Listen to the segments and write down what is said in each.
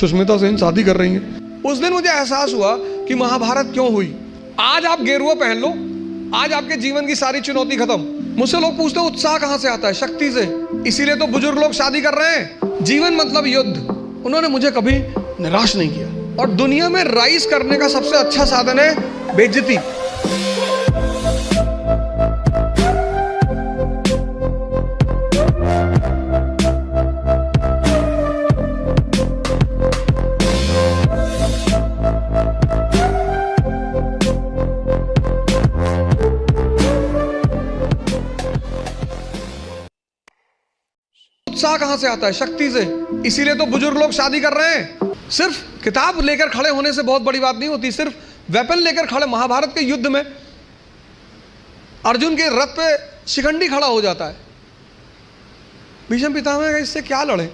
सुष्मिता सेन शादी कर रही हैं। उस दिन मुझे एहसास हुआ कि महाभारत क्यों हुई। आज आप गेरुआ पहन लो, आज आपके जीवन की सारी चुनौती खत्म। मुझसे लोग पूछते हैं उत्साह कहां से आता है? शक्ति से। इसीलिए तो बुजुर्ग लोग शादी कर रहे हैं। जीवन मतलब युद्ध। उन्होंने मुझे कभी निराश नहीं किया। और दुनिया में राइज करने का सबसे अच्छा साधन है बेइज्जती। उत्साह कहां से आता है? शक्ति से। इसीलिए तो बुजुर्ग लोग शादी कर रहे हैं। सिर्फ किताब लेकर खड़े होने से बहुत बड़ी बात नहीं होती। सिर्फ वेपन लेकर खड़े, महाभारत के युद्ध में अर्जुन के रथ पे शिखंडी खड़ा हो जाता है। भीष्म पितामह इससे क्या लड़े?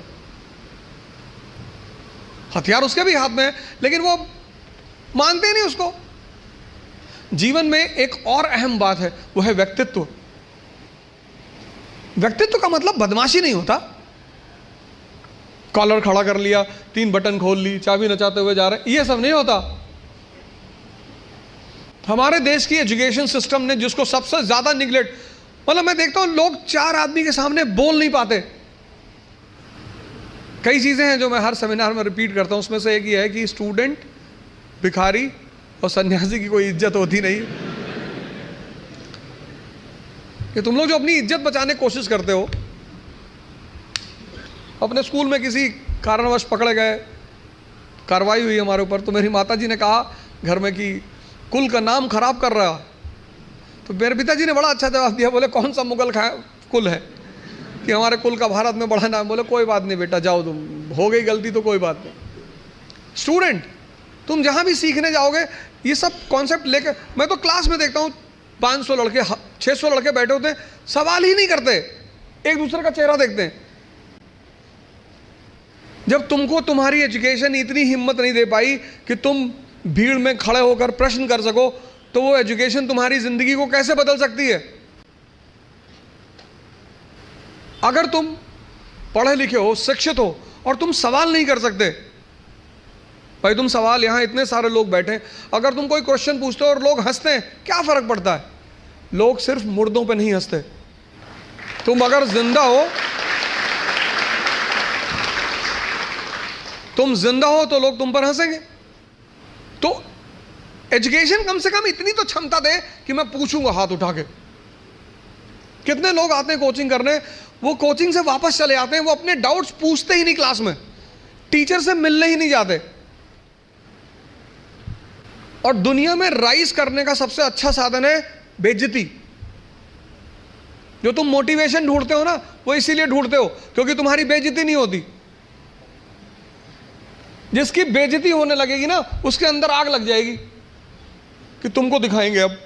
हथियार उसके भी हाथ में है, लेकिन वो मानते नहीं उसको। जीवन में एक और अहम बात है, वो है व्यक्तित्व। व्यक्तित्व का मतलब बदमाशी नहीं होता। कॉलर खड़ा कर लिया, 3 बटन खोल ली, चाबी नचाते हुए जा रहे, ये सब नहीं होता। हमारे देश की एजुकेशन सिस्टम ने जिसको सबसे ज्यादा निगलेक्ट, मतलब मैं देखता हूं लोग 4 आदमी के सामने बोल नहीं पाते। कई चीजें हैं जो मैं हर सेमिनार में रिपीट करता हूं। उसमें से एक ये है कि स्टूडेंट, भिखारी और सन्यासी की कोई इज्जत होती नहीं। कि तुम लोग जो अपनी इज्जत बचाने की कोशिश करते हो, अपने स्कूल में किसी कारणवश पकड़े गए, कार्रवाई हुई हमारे ऊपर, तो मेरी माताजी ने कहा घर में कि कुल का नाम खराब कर रहा। तो मेरे पिताजी ने बड़ा अच्छा जवाब दिया। बोले कौन सा मुगल कुल है कि हमारे कुल का भारत में बड़ा नाम? बोले कोई बात नहीं बेटा, जाओ, तुम हो गई गलती तो कोई बात नहीं। स्टूडेंट, तुम जहां भी सीखने जाओगे ये सब कॉन्सेप्ट लेकर, मैं तो क्लास में देखता हूँ 500 लड़के 600 लड़के बैठे होते हैं, सवाल ही नहीं करते, एक दूसरे का चेहरा देखते हैं। जब तुमको तुम्हारी एजुकेशन इतनी हिम्मत नहीं दे पाई कि तुम भीड़ में खड़े होकर प्रश्न कर सको, तो वो एजुकेशन तुम्हारी जिंदगी को कैसे बदल सकती है? अगर तुम पढ़े लिखे हो, शिक्षित हो और तुम सवाल नहीं कर सकते, भाई तुम सवाल, यहां इतने सारे लोग बैठे, अगर तुम कोई क्वेश्चन पूछते हो और लोग हंसते हैं, क्या फर्क पड़ता है? लोग सिर्फ मुर्दों पे नहीं हंसते। तुम अगर जिंदा हो, तुम जिंदा हो तो लोग तुम पर हंसेंगे। तो एजुकेशन कम से कम इतनी तो क्षमता दे कि मैं पूछूंगा हाथ उठा के। कितने लोग आते हैं कोचिंग करने, वो कोचिंग से वापस चले आते हैं, वो अपने डाउट्स पूछते ही नहीं क्लास में, टीचर से मिलने ही नहीं जाते। और दुनिया में राइज करने का सबसे अच्छा साधन है बेइज्जती। जो तुम मोटिवेशन ढूंढते हो ना, वो इसीलिए ढूंढते हो क्योंकि तुम्हारी बेइज्जती नहीं होती। जिसकी बेइज्जती होने लगेगी ना, उसके अंदर आग लग जाएगी कि तुमको दिखाएंगे अब।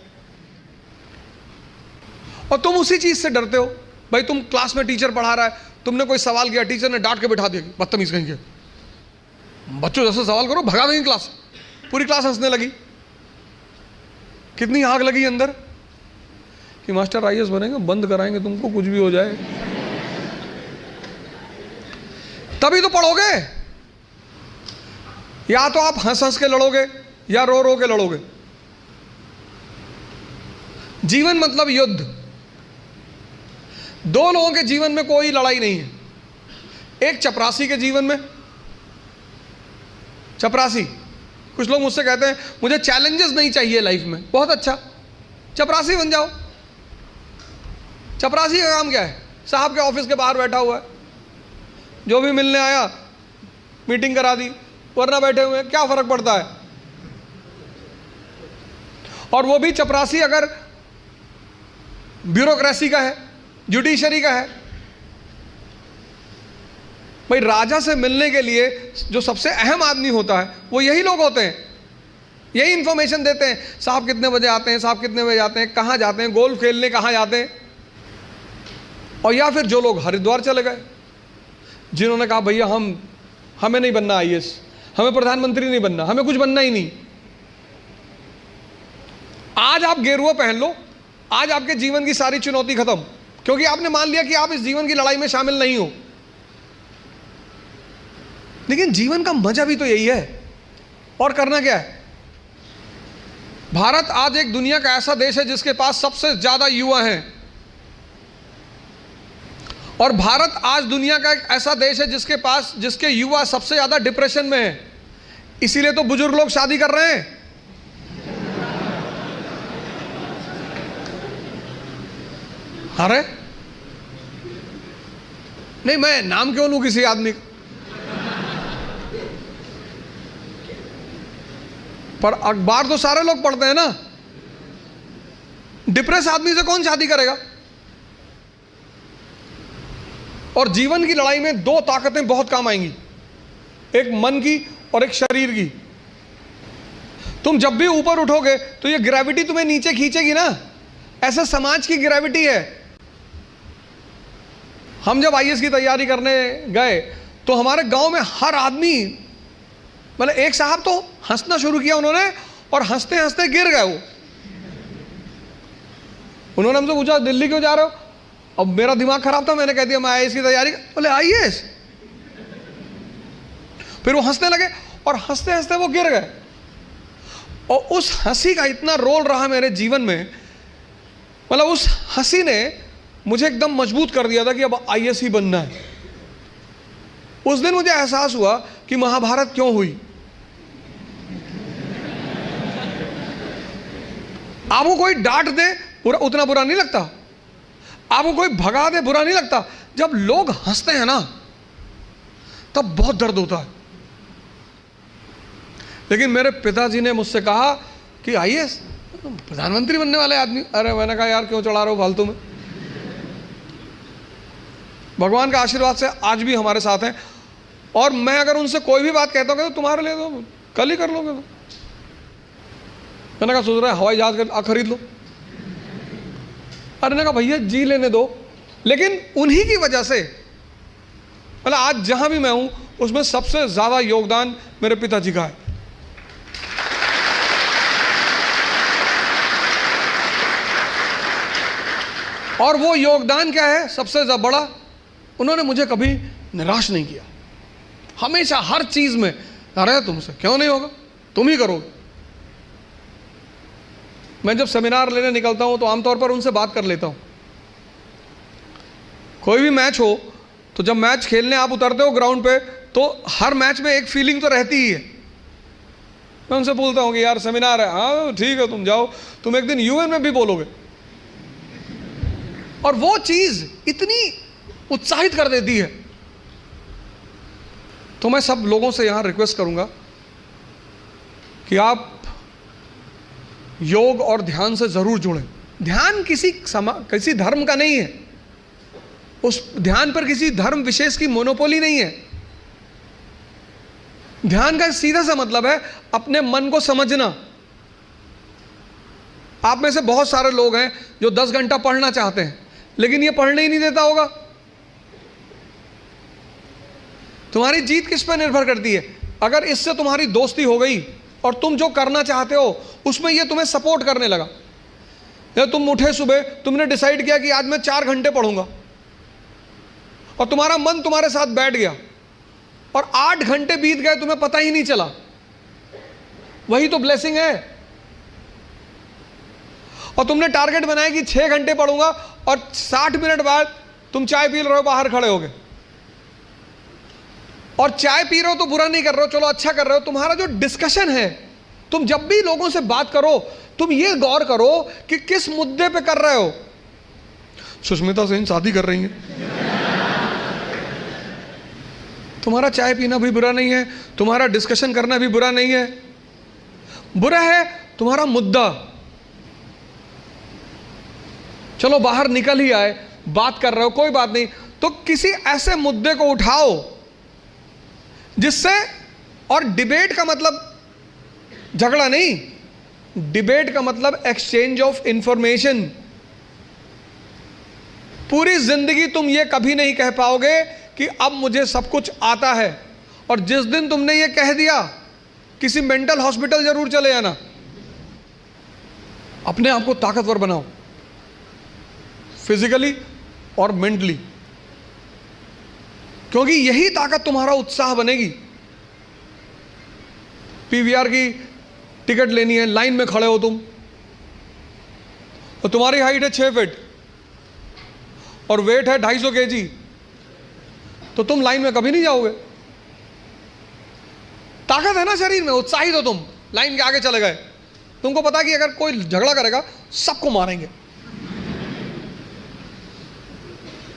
और तुम उसी चीज से डरते हो। भाई तुम क्लास में टीचर पढ़ा रहा है, तुमने कोई सवाल किया, टीचर ने डांट के बिठा दिया, बदतमीज कहेंगे, बच्चों जैसे सवाल करो, भगा देंगे क्लास। पूरी क्लास हंसने लगी। कितनी आग लगी अंदर कि मास्टर आईएएस बनेंगे, बंद कराएंगे तुमको, कुछ भी हो जाए। तभी तो पढ़ोगे। या तो आप हंस हंस के लड़ोगे या रो रो के लड़ोगे। जीवन मतलब युद्ध। 2 लोगों के जीवन में कोई लड़ाई नहीं है। एक चपरासी के जीवन में, चपरासी, कुछ लोग मुझसे कहते हैं मुझे चैलेंजेस नहीं चाहिए लाइफ में। बहुत अच्छा, चपरासी बन जाओ। चपरासी का काम क्या है? साहब के ऑफिस के बाहर बैठा हुआ है, जो भी मिलने आया मीटिंग करा दी, वरना बैठे हुए हैं, क्या फर्क पड़ता है? और वो भी चपरासी अगर ब्यूरोक्रेसी का है, जुडिशरी का है। भाई राजा से मिलने के लिए जो सबसे अहम आदमी होता है वो यही लोग होते हैं। यही इंफॉर्मेशन देते हैं, साहब कितने बजे आते हैं, साहब कितने बजे आते हैं, कहाँ जाते हैं, गोल्फ खेलने कहाँ जाते हैं। और या फिर जो लोग हरिद्वार चले गए, जिन्होंने कहा भैया हमें नहीं बनना आईएएस, हमें प्रधानमंत्री नहीं बनना, हमें कुछ बनना ही नहीं। आज आप गेरुआ पहन लो, आज आपके जीवन की सारी चुनौती खत्म, क्योंकि आपने मान लिया कि आप इस जीवन की लड़ाई में शामिल नहीं हो। लेकिन जीवन का मजा भी तो यही है। और करना क्या है? भारत आज एक दुनिया का ऐसा देश है जिसके पास सबसे ज्यादा युवा हैं, और भारत आज दुनिया का एक ऐसा देश है जिसके युवा सबसे ज्यादा डिप्रेशन में है। इसीलिए तो बुजुर्ग लोग शादी कर रहे हैं। अरे नहीं, मैं नाम क्यों लूं किसी आदमी का? पर अखबार तो सारे लोग पढ़ते हैं ना। डिप्रेस आदमी से कौन शादी करेगा? और जीवन की लड़ाई में दो ताकतें बहुत काम आएंगी, एक मन की और एक शरीर की। तुम जब भी ऊपर उठोगे तो ये ग्रेविटी तुम्हें नीचे खींचेगी ना, ऐसा समाज की ग्रेविटी है। हम जब आईएएस की तैयारी करने गए तो हमारे गांव में हर आदमी, मतलब एक साहब तो हंसना शुरू किया उन्होंने, और हंसते हंसते गिर गए वो। उन्होंने हमसे पूछा दिल्ली क्यों जा रहे हो? अब मेरा दिमाग खराब था, मैंने कह दिया मैं आईएएस की तैयारी। बोले आईएएस? फिर वो हंसने लगे और हंसते हंसते वो गिर गए। और उस हंसी का इतना रोल रहा मेरे जीवन में, मतलब उस हंसी ने मुझे एकदम मजबूत कर दिया था कि अब आईएएस ही बनना है। उस दिन मुझे एहसास हुआ कि महाभारत क्यों हुई। आपको कोई डांट दे उतना बुरा नहीं लगता, आपको कोई भगा दे बुरा नहीं लगता, जब लोग हंसते हैं ना तब बहुत दर्द होता है। लेकिन मेरे पिताजी ने मुझसे कहा कि आईएएस प्रधानमंत्री बनने वाले आदमी। अरे मैंने कहा यार क्यों चढ़ा रहे हो फालतू में। भगवान का आशीर्वाद से आज भी हमारे साथ हैं, और मैं अगर उनसे कोई भी बात कहता हूँ तो तुम्हारे लिए तो कल ही कर लोगे। तो मैंने कहा सोच रहा है हवाई जहाज खरीद लो। अरे ने कहा भैया जी लेने दो। लेकिन उन्हीं की वजह से, मतलब आज जहां भी मैं हूं उसमें सबसे ज्यादा योगदान मेरे पिताजी का है। और वो योगदान क्या है सबसे ज्यादा बड़ा? उन्होंने मुझे कभी निराश नहीं किया। हमेशा हर चीज में, अरे तुमसे क्यों नहीं होगा, तुम ही करोगे। मैं जब सेमिनार लेने निकलता हूं तो आमतौर पर उनसे बात कर लेता हूं। कोई भी मैच हो तो जब मैच खेलने आप उतरते हो ग्राउंड पे तो हर मैच में एक फीलिंग तो रहती ही है। मैं उनसे बोलता हूं कि यार सेमिनार है, हाँ ठीक है तुम जाओ, तुम एक दिन यूएन में भी बोलोगे। और वो चीज इतनी उत्साहित कर देती है। तो मैं सब लोगों से यहां रिक्वेस्ट करूंगा कि आप योग और ध्यान से जरूर जुड़ें। ध्यान किसी धर्म का नहीं है, उस ध्यान पर किसी धर्म विशेष की मोनोपोली नहीं है। ध्यान का सीधा सा मतलब है अपने मन को समझना। आप में से बहुत सारे लोग हैं जो 10 घंटा पढ़ना चाहते हैं लेकिन ये पढ़ने ही नहीं देता होगा। तुम्हारी जीत किस पर निर्भर करती है? अगर इससे तुम्हारी दोस्ती हो गई और तुम जो करना चाहते हो उसमें ये तुम्हें सपोर्ट करने लगा, या तुम उठे सुबह, तुमने डिसाइड किया कि आज मैं 4 घंटे पढ़ूंगा, और तुम्हारा मन तुम्हारे साथ बैठ गया और 8 घंटे बीत गए तुम्हें पता ही नहीं चला, वही तो ब्लेसिंग है। और तुमने टारगेट बनाया कि 6 घंटे पढ़ूंगा और 60 मिनट बाद तुम चाय पी रहे हो, बाहर खड़े हो गए। और चाय पी रहे हो तो बुरा नहीं कर रहे हो, चलो अच्छा कर रहे हो। तुम्हारा जो डिस्कशन है, तुम जब भी लोगों से बात करो तुम ये गौर करो कि किस मुद्दे पे कर रहे हो। सुष्मिता सेन शादी कर रही है, तुम्हारा चाय पीना भी बुरा नहीं है, तुम्हारा डिस्कशन करना भी बुरा नहीं है। बुरा है तुम्हारा मुद्दा। चलो बाहर निकल ही आए, बात कर रहे हो, कोई बात नहीं, तो किसी ऐसे मुद्दे को उठाओ जिससे, और डिबेट का मतलब झगड़ा नहीं, डिबेट का मतलब एक्सचेंज ऑफ इंफॉर्मेशन। पूरी जिंदगी तुम ये कभी नहीं कह पाओगे कि अब मुझे सब कुछ आता है, और जिस दिन तुमने ये कह दिया किसी मेंटल हॉस्पिटल जरूर चले जाना। अपने आप को ताकतवर बनाओ, फिजिकली और मेंटली, क्योंकि यही ताकत तुम्हारा उत्साह बनेगी। पीवीआर की टिकट लेनी है, लाइन में खड़े हो तुम, और तुम्हारी हाइट है 6 फीट और वेट है 250 kg, तो तुम लाइन में कभी नहीं जाओगे। ताकत है ना शरीर में, उत्साहित हो तुम, लाइन के आगे चले गए। तुमको पता कि अगर कोई झगड़ा करेगा सबको मारेंगे।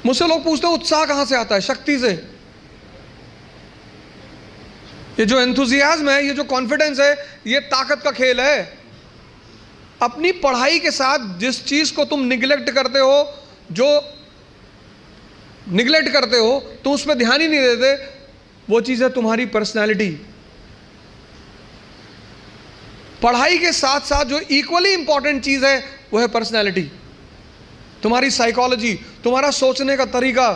मुझसे लोग पूछते हैं उत्साह कहां से आता है? शक्ति से। ये जो एंथुजियाज्म है, ये जो कॉन्फिडेंस है, ये ताकत का खेल है। अपनी पढ़ाई के साथ जिस चीज को तुम निगलेक्ट करते हो, जो निगलेक्ट करते हो, तुम उस पर ध्यान ही नहीं देते, वो चीज है तुम्हारी पर्सनैलिटी। पढ़ाई के साथ साथ जो इक्वली इंपॉर्टेंट चीज है वो है पर्सनैलिटी, तुम्हारी साइकोलॉजी, तुम्हारा सोचने का तरीका।